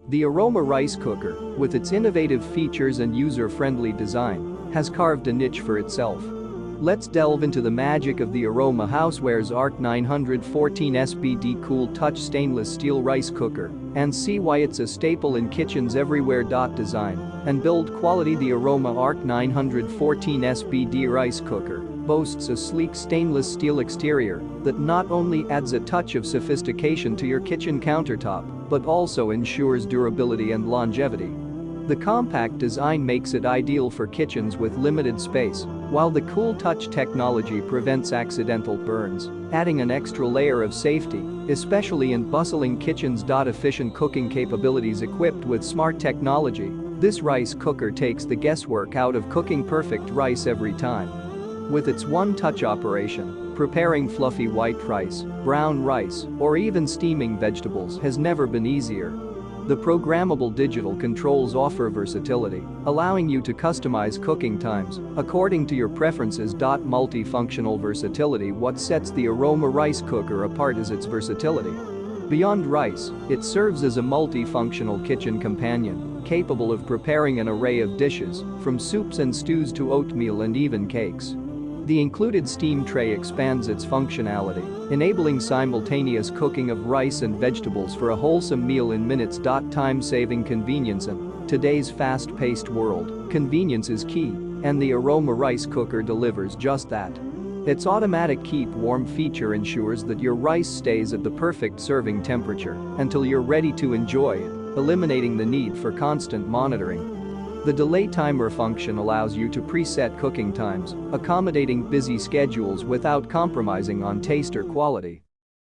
The Aroma Rice Cooker, with its innovative features and user-friendly design, has carved a niche for itself. Let's delve into the magic of the Aroma Houseware's ARC 914 SBD Cool Touch Stainless Steel Rice Cooker and see why it's a staple in kitchens everywhere. Design and build quality. The Aroma ARC 914 SBD Rice Cooker boasts a sleek stainless steel exterior that not only adds a touch of sophistication to your kitchen countertop but also ensures durability and longevity. The compact design makes it ideal for kitchens with limited space, while the Cool Touch technology prevents accidental burns, adding an extra layer of safety, especially in bustling kitchens. Efficient cooking capabilities. Equipped with smart technology, this rice cooker takes the guesswork out of cooking perfect rice every time. With its one-touch operation, preparing fluffy white rice, brown rice, or even steaming vegetables has never been easier. The programmable digital controls offer versatility, allowing you to customize cooking times according to your preferences. Multifunctional versatility. What sets the Aroma Rice Cooker apart is its versatility. Beyond rice, it serves as a multifunctional kitchen companion, capable of preparing an array of dishes, from soups and stews to oatmeal and even cakes. The included steam tray expands its functionality, enabling simultaneous cooking of rice and vegetables for a wholesome meal in minutes. Time-saving convenience. In today's fast-paced world, convenience is key, and the Aroma Rice Cooker delivers just that. Its automatic keep warm feature ensures that your rice stays at the perfect serving temperature until you're ready to enjoy it, eliminating the need for constant monitoring. The delay timer function allows you to preset cooking times, accommodating busy schedules without compromising on taste or quality.